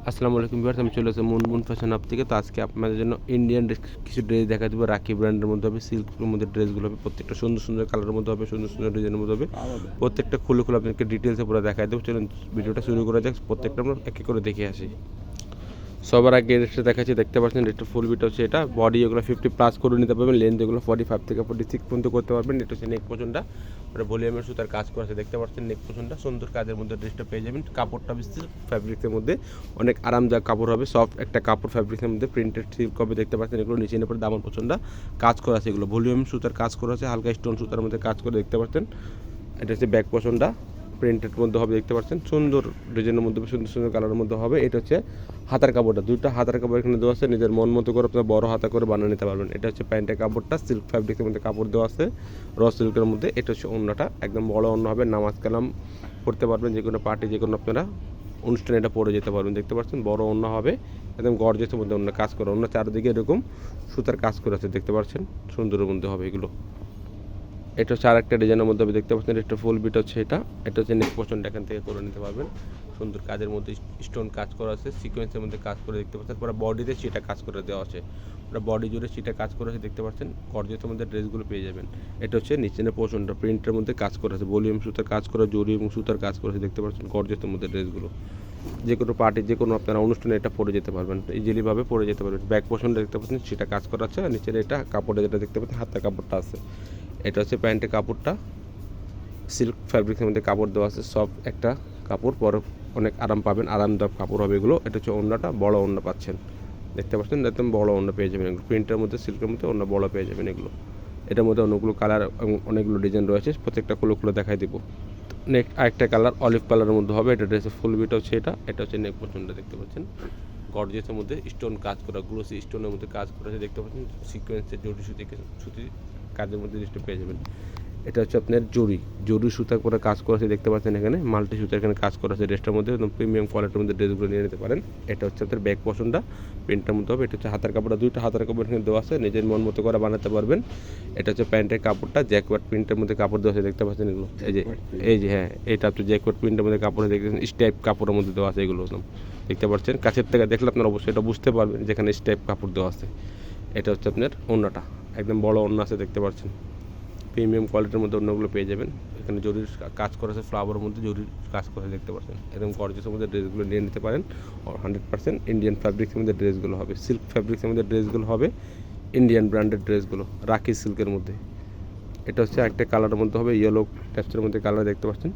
আসসালামু আলাইকুম ভিউয়ার্স, আমি চলে এসেছি মুনমুন ফ্যাশন হাব থেকে। তো আজকে আপনাদের জন্য ইন্ডিয়ান কিছু ড্রেস দেখা দেবো। রাখি ব্র্যান্ডের মধ্যে হবে, সিল্কের মধ্যে ড্রেসগুলো হবে, প্রত্যেকটা সুন্দর সুন্দর কালারের মধ্যে হবে, সুন্দর সুন্দর ডিজাইনের মধ্যে হবে। প্রত্যেকটা খুলে খুলে আপনাকে ডিটেলসে পুরো দেখাই দেবো। চলুন ভিডিওটা শুরু করা যাক, প্রত্যেকটা আমরা এক এক করে দেখে আসি। সবার আগে ড্রেসটা দেখাচ্ছি, দেখতে পাচ্ছেন ড্রেসটা ফুল বিট হচ্ছে। এটা বডি এগুলো 50+ করে নিতে পারবেন, লেন্থ এগুলো 45 থেকে 46 পর্যন্ত করতে পারবেন। এটা হচ্ছে নেক পোর্শনটা, ভলিউমের সুতার কাজ করা আছে, দেখতে পাচ্ছেন নেক পোর্শনটা সুন্দর কাজের মধ্যে ড্রেসটা পেয়ে যাবেন। কাপড়টা বেশি ফ্যাব্রিক্সের মধ্যে অনেক আরামদায়ক কাপড় হবে, সফট একটা কাপড় ফ্যাব্রিক্সের মধ্যে প্রিন্টেড সিল্ক হবে, দেখতে পাচ্ছেন এগুলো নিচে নেপরে দামন পোর্শনটা কাজ করা আছে, এগুলো ভলিউম সুতার কাজ করা আছে, হালকা স্টোন সুতার মধ্যে কাজ করে, দেখতে পাচ্ছেন। এটা হচ্ছে ব্যাক পোর্শনটা প্রিন্টেড মধ্যে হবে, দেখতে পাচ্ছেন সুন্দর ডিজাইনের মধ্যে, সুন্দর সুন্দর কালারের মধ্যে হবে। এটা হচ্ছে হাতার কাপড়টা, দুইটা হাতার কাপড় এখানে দেওয়া আছে, নিজের মন মতো করে আপনার বড় হাতা করে বানিয়ে নিতে পারবেন। এটা হচ্ছে প্যান্টের কাপড়টা, সিল্ক ফ্যাব্রিকের মধ্যে কাপড় দেওয়া আছে, র সিল্কের মধ্যে। এটা হচ্ছে ওড়নাটা, একদম বড় ওড়না হবে, নামাজ কালাম পড়তে পারবেন, যে কোনো পার্টি যে কোনো আপনারা অনুষ্ঠানে এটা পরে যেতে পারবেন, দেখতে পাচ্ছেন বড় ওড়না হবে, একদম গর্জিয়াসের মধ্যে ওড়না কাজ করা, ওড়না চারদিকে এরকম সুতার কাজ করে আছে, দেখতে পাচ্ছেন সুন্দরের মধ্যে হবে এগুলো। এটা হচ্ছে আর একটা ডিজাইনের মধ্যে দেখতে পাচ্ছেন, একটা ফুল বিট হচ্ছে। এটা হচ্ছে নেক পোর্শনটা এখান থেকে করে নিতে পারবেন, সুন্দর কাজের মধ্যে স্টোন কাজ করা আছে, সিকোয়েন্সের মধ্যে কাজ করে, দেখতে পাচ্ছেন পুরো বডিতে সেটা কাজ করে দেওয়া আছে, পুরো বডি জুড়ে সেটা কাজ করা আছে, দেখতে পাচ্ছেন গর্জিয়াসের মধ্যে ড্রেসগুলো পেয়ে যাবেন। এটা হচ্ছে নিচের পোর্শনটা প্রিন্টের মধ্যে কাজ করা আছে, ভলিউম সুতার কাজ করা, জরি এবং সুতার কাজ করা আছে, দেখতে পাচ্ছেন গর্জিয়াসের মধ্যে ড্রেসগুলো যে কোনো পার্টি যে কোনো আপনারা অনুষ্ঠানে এটা পরে যেতে পারবেন, ইজিলিভাবে পরে যেতে পারবেন। ব্যাক পোর্শনটা দেখতে পাচ্ছেন সেটা কাজ করা আছে, আর নিচের এটা কাপড়ে যেটা দেখতে পাচ্ছেন হাতের কাপড়টা আছে। এটা হচ্ছে প্যান্টের কাপড়টা, সিল্ক ফ্যাব্রিক্সের মধ্যে কাপড় দেওয়া আছে, সফট একটা কাপড়, পরে অনেক আরাম পাবেন, আরামদায়ক কাপড় হবে এগুলো। এটা হচ্ছে ওড়নাটা, বড় ওড়না পাচ্ছেন, দেখতে পাচ্ছেন একদম বড় ওড়না পেয়ে যাবেন এগুলো, প্রিন্টের মধ্যে সিল্কের মধ্যে ওড়না বড় পেয়ে যাবেন এগুলো। এটার মধ্যে অনেকগুলো কালার এবং অনেকগুলো ডিজাইন রয়েছে, প্রত্যেকটা খুলে দেখাই দিব। নেক্সট আরেকটা কালার অলিভ কালারের মধ্যে হবে, এটা ড্রেসের ফুল বিট হচ্ছে। এটা হচ্ছে নেক পোর্শনটা, দেখতে পাচ্ছেন গর্জিয়াসের মধ্যে স্টোন কাজ করা, গ্লোসি স্টোনের মধ্যে কাজ করা আছে, দেখতে পাচ্ছেন সিকোয়েন্সের জরি সুতি কাজের মধ্যে জিনিসটা পেয়ে যাবেন। এটা হচ্ছে আপনার জরি সুতা করে কাজ করেছে, দেখতে পাচ্ছেন এখানে মাল্টি সুতা এখানে কাজ করা আছে ড্রেসটার মধ্যে, একদম প্রিমিয়াম কোয়ালিটির মধ্যে ড্রেসগুলো নিয়ে নিতে পারেন। এটা হচ্ছে আপনার ব্যাক পোর্শনটা প্রিন্টের মধ্যে হবে। এটা হচ্ছে হাতার কাপড়টা, দুইটা হাতার কাপড় এখানে দেওয়া আছে, নিজের মন মতো করে বানাতে পারবেন। এটা হচ্ছে প্যান্টের কাপড়টা, জ্যাকওয়ার্ড প্রিন্টের মধ্যে কাপড় দেওয়া আছে, দেখতে পাচ্ছেন এগুলো, এই যে হ্যাঁ, এটা হচ্ছে জ্যাকওয়ার্ড প্রিন্টের মধ্যে কাপড় দেখতেছেন, স্টাইপ কাপড়ের মধ্যে দেওয়া আছে এগুলো, একদম দেখতে পাচ্ছেন কাছের থেকে দেখলে আপনারা অবশ্যই এটা বুঝতে পারবেন যেখানে স্টাইপ কাপড় দেওয়া আছে। এটা হচ্ছে আপনার ওড়নাটা, একদম বড় ওড়না আছে, দেখতে পাচ্ছেন প্রিমিয়াম কোয়ালিটির মধ্যে অন্যগুলো পেয়ে যাবেন। এখানে জরির কাজ করা আছে, ফ্লাওয়ারের মধ্যে জরির কাজ করা দেখতে পাচ্ছেন, একদম গর্জিয়াসের মধ্যে ড্রেসগুলো নিয়ে নিতে পারেন। 100% ইন্ডিয়ান ফ্যাব্রিক্সের মধ্যে ড্রেসগুলো হবে, সিল্ক ফ্যাব্রিক্সের মধ্যে ড্রেসগুলো হবে, ইন্ডিয়ান ব্র্যান্ডেড ড্রেসগুলো রাখি সিল্কের মধ্যে। এটা হচ্ছে একটা কালারের মধ্যে হবে, ইয়েলো ট্যাপসের মধ্যে কালার, দেখতে পাচ্ছেন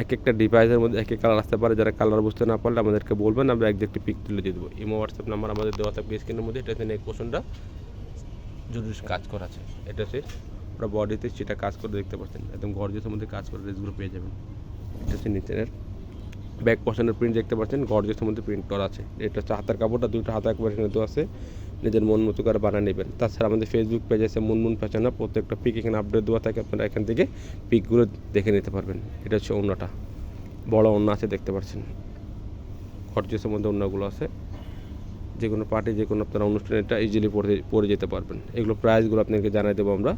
এক একটা ডিভাইসের মধ্যে এক এক কালার আসতে পারে, যারা কালার বুঝতে না পারলে আমাদেরকে বলবেন, আমরা একটি পিক তুলে দিয়ে দেবো। ইমো হোয়াটসঅ্যাপ নাম্বার আমাদের দেওয়া থাকবে স্ক্রিনের মধ্যে। এটা হচ্ছে নেক পোর্শনটা জরুরি কাজ করা আছে, এটা হচ্ছে ওরা বডিতে সেটা কাজ করে, দেখতে পাচ্ছেন একদম গর্জিয়াসের মধ্যে কাজ করে ড্রেসগুলো পেয়ে যাবেন। এটা হচ্ছে নিচের ব্যাক পোর্শনের প্রিন্ট, দেখতে পাচ্ছেন গর্জিয়াসের মধ্যে প্রিন্ট করা আছে। এটা হচ্ছে হাতার কাপড়টা, দুইটা হাতা একবার এখানে দেওয়া আছে, নিজের মন মতো করে বানিয়ে নেবেন। তাছাড়া আমাদের ফেসবুক পেজ আছে মুনমুন ফ্যাশন হাব, প্রত্যেকটা পিক এখানে আপডেট দেওয়া থাকে, আপনারা এখান থেকে পিকগুলো দেখে নিতে পারবেন। এটা হচ্ছে ওড়নাটা, বড় ওড়না আছে, দেখতে পাচ্ছেন গর্জিয়াসের মধ্যে ওড়নাগুলো আছে, যে কোনো পার্টি যে কোনো আপনারা অনুষ্ঠানে এটা ইজিলি পরে যেতে পারবেন। এগুলো প্রাইসগুলো আপনাকে জানাই দেবো আমরা।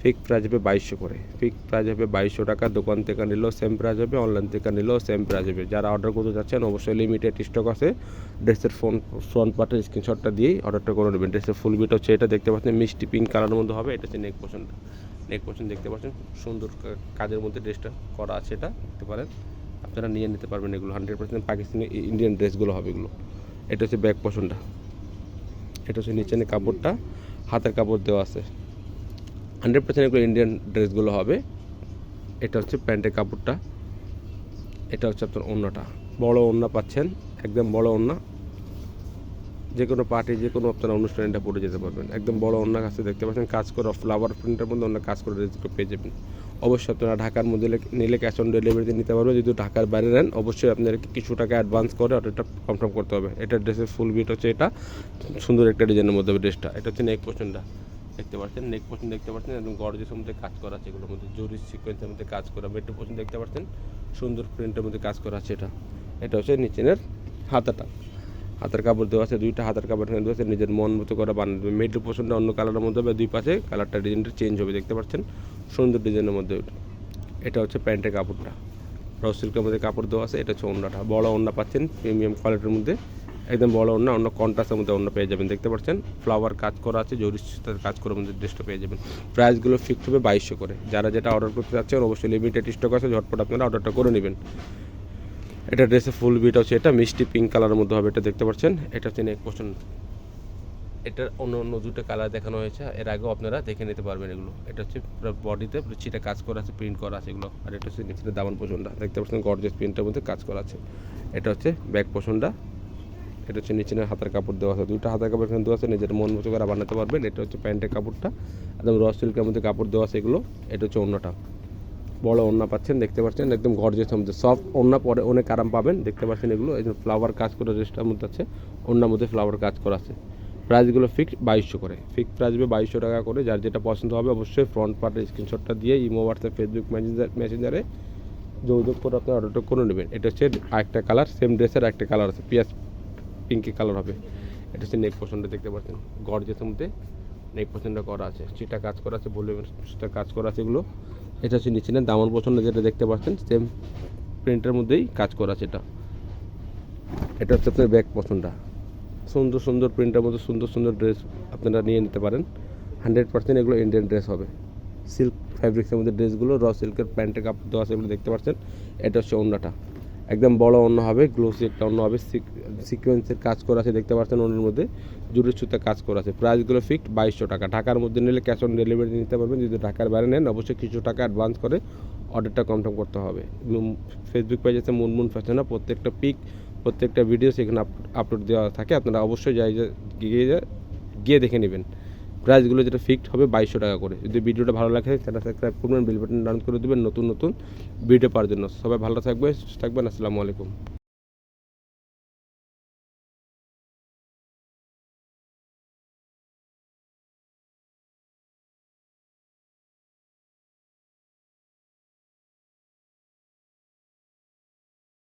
ফিক্স প্রাইস হবে 2200 করে, ফিক্স প্রাইস হবে 2200 টাকা। দোকান থেকে নিলেও সেম প্রাইস হবে, অনলাইন থেকে নিলেও সেম প্রাইস হবে। যারা অর্ডার করতে যাচ্ছেন অবশ্যই লিমিটেড স্টক আছে, ড্রেসের ফ্রন্ট পার্টের স্ক্রিনশটটা দিয়েই অর্ডারটা করে নেবেন। ড্রেসের ফুল বিট হচ্ছে, এটা দেখতে পাচ্ছেন মিষ্টি পিঙ্ক কালারের মধ্যে হবে। এটা হচ্ছে নেক পোর্শনটা, নেক পোর্শন দেখতে পাচ্ছেন সুন্দর কাজের মধ্যে ড্রেসটা করা আছে, এটা দেখতে পারেন, আপনারা নিয়ে নিতে পারবেন। এগুলো 100% পাকিস্তানি ইন্ডিয়ান ড্রেসগুলো হবে এগুলো। এটা হচ্ছে ব্যাক পোর্শনটা, এটা হচ্ছে নিচে কাপড়টা, হাতের কাপড় দেওয়া আছে, 100% এগুলো ইন্ডিয়ান ড্রেসগুলো হবে। এটা হচ্ছে প্যান্টের কাপড়টা, এটা হচ্ছে আপনার ওড়নাটা, বড় ওড়না পাচ্ছেন, একদম বড় ওড়না, যে কোনো পার্টি যে কোনো আপনারা অনুষ্ঠানে এটা পরে যেতে পারবেন। একদম বড় ওড়না কাছে দেখতে পাচ্ছেন কাজ করা, ফ্লাওয়ার প্রিন্টের মধ্যে অন্য কাজ করে ড্রেসগুলো পেয়ে যাবেন। অবশ্যই আপনারা ঢাকার মধ্যে নিলে ক্যাশ অন ডেলিভারিতে নিতে পারবেন। যদি ঢাকার বাইরে নেন অবশ্যই আপনাদেরকে কিছু টাকা অ্যাডভান্স করে অর্ডারটা কনফার্ম করতে হবে। এটা ড্রেসের ফুল বিট হচ্ছে, এটা সুন্দর একটা ডিজাইনের মধ্যে হবে ড্রেসটা। এটা হচ্ছে নেক পোর্শনটা, দেখতে পাচ্ছেন নেক পোর্শন দেখতে পাচ্ছেন একদম গর্জিয়াসের মধ্যে কাজ করা আছে, এগুলোর মধ্যে জরি সিকোয়েন্সের মধ্যে কাজ করা। মেট্রো পোর্শন দেখতে পাচ্ছেন সুন্দর প্রিন্টের মধ্যে কাজ করা আছে। এটা হচ্ছে নিচের হাতাটা, হাতের কাপড় দেওয়া আছে, দুইটা হাতের কাপড় এখানে দেওয়া আছে, নিজের মন মতো করে বানাবে। মেট্রো পোর্শনটা অন্য কালারের মধ্যে হবে, দুই পাশে কালারটা ডিজাইনটা চেঞ্জ হবে, দেখতে পাচ্ছেন সুন্দর ডিজাইনের মধ্যে। এটা হচ্ছে প্যান্টের কাপড়টা, র সিল্কের মধ্যে কাপড় দেওয়া আছে। এটা হচ্ছে ওড়নাটা, বড় ওড়না পাচ্ছেন প্রিমিয়াম কোয়ালিটির মধ্যে, একদম বড় ওড়না, অন্য কন্ট্রাস্টের মধ্যে ওড়না পেয়ে যাবেন। দেখতে পাচ্ছেন ফ্লাওয়ার কাজ করা আছে, জরি সুতার কাজ করার মধ্যে ড্রেসটা পেয়ে যাবেন। প্রাইসগুলো ফিক্সড হবে 2200 করে। যারা যেটা অর্ডার করতে চাচ্ছেন অবশ্যই লিমিটেড স্টক আছে, ঝটপট আপনারা অর্ডারটা করে নেবেন। এটা ড্রেসের ফুল বিট হচ্ছে, এটা মিষ্টি পিঙ্ক কালারের মধ্যে হবে, এটা দেখতে পাচ্ছেন। এটা হচ্ছে নেক পোর্শন, এটার অন্য অন্য দুটো কালার দেখানো হয়েছে, এর আগেও আপনারা দেখে নিতে পারবেন এগুলো। এটা হচ্ছে পুরো বডিতে চিটা কাজ করা আছে, প্রিন্ট করা আছে এগুলো। আর এটা হচ্ছে নিচে দামান পোর্শনটা, দেখতে পাচ্ছেন গর্জিয়াস প্রিন্টের মধ্যে কাজ করা আছে। এটা হচ্ছে ব্যাক পোর্শনটা, এটা হচ্ছে নিচে হাতের কাপড় দেওয়া আছে, দুইটা হাতের কাপড় এখানে দেওয়া আছে, নিজের মন মতো করে বানাতে পারবেন। এটা হচ্ছে প্যান্টের কাপড়টা, একদম র সিল্কের মধ্যে কাপড় দেওয়া আছে এগুলো। এটা হচ্ছে ওড়নাটা, বড় ওড়না পাচ্ছেন, দেখতে পাচ্ছেন একদম গর্জিয়াসের মধ্যে সফট ওড়না, পরে অনেক আরাম পাবেন। দেখতে পাচ্ছেন এগুলো এই যে ফ্লাওয়ার কাজ করা ড্রেসটার মধ্যে আছে, ওড়নার মধ্যে ফ্লাওয়ার কাজ করা আছে। প্রাইসগুলো ফিক্সড 2200 করে, ফিক্সড প্রাইস হবে 2200 টাকা করে। যার যেটা পছন্দ হবে অবশ্যই ফ্রন্ট পার্টের স্ক্রিনশটটা দিয়ে ইমো, হোয়াটসঅ্যাপ, ফেসবুক মেসেঞ্জারে যোগাযোগ করে আপনি অর্ডারটা করে নেবেন। এটা হচ্ছে আরেকটা কালার, সেম ড্রেসের একটা কালার আছে, পিয়াজ পিঙ্কি কালার হবে। এটা হচ্ছে নেক পোর্শনটা, দেখতে পাচ্ছেন গর্জিয়াসের মধ্যে নেক পোর্শনটা করা আছে, চিটা কাজ করা আছে, ভলিউমের কাজ করা আছে এগুলো। এটা হচ্ছে নিচে দামন পোর্শনটা, যেটা দেখতে পাচ্ছেন সেম প্রিন্টের মধ্যেই কাজ করা আছে। এটা হচ্ছে আপনার ব্যাক পোর্শনটা, সুন্দর সুন্দর প্রিন্টের মধ্যে সুন্দর সুন্দর ড্রেস আপনারা নিয়ে নিতে পারেন। 100% এগুলো ইন্ডিয়ান ড্রেস হবে, সিল্ক ফ্যাব্রিক্সের মধ্যে ড্রেসগুলো, র সিল্কের প্যান্টের কাপড় দেওয়া আছে এগুলো দেখতে পাচ্ছেন। এটা হচ্ছে ওড়নাটা, একদম বড় ওড়না হবে, গ্লোসি একটা ওড়না হবে, সিকোয়েন্সের কাজ করা আছে, দেখতে পাচ্ছেন ওড়নার মধ্যে জুড়ে সুতা কাজ করা আছে। প্রাইসগুলো ফিক্সড 2200 টাকা। ঢাকার মধ্যে নিলে ক্যাশ অন ডেলিভারি নিতে পারবেন, যদি ঢাকার বাইরে নেন অবশ্যই কিছু টাকা অ্যাডভান্স করে অর্ডারটা কনফার্ম করতে হবে। ফেসবুক পেজ আছে মুনমুন ফ্যাশনে, প্রত্যেকটা পিক, প্রত্যেকটা ভিডিও সেখানে আপলোড দেওয়া থাকে, আপনারা অবশ্যই গিয়ে দেখে নেবেন। প্রাইসগুলো যেটা ফিক্সড হবে 2200 টাকা করে। যদি ভিডিওটা ভালো লাগে চ্যানেল সাবস্ক্রাইব করবেন, বেল বাটন ডাউন করে দেবেন নতুন নতুন ভিডিও পাওয়ার জন্য। সবাই ভালো থাকবেন, সুস্থ থাকবেন। আসসালামু আলাইকুম।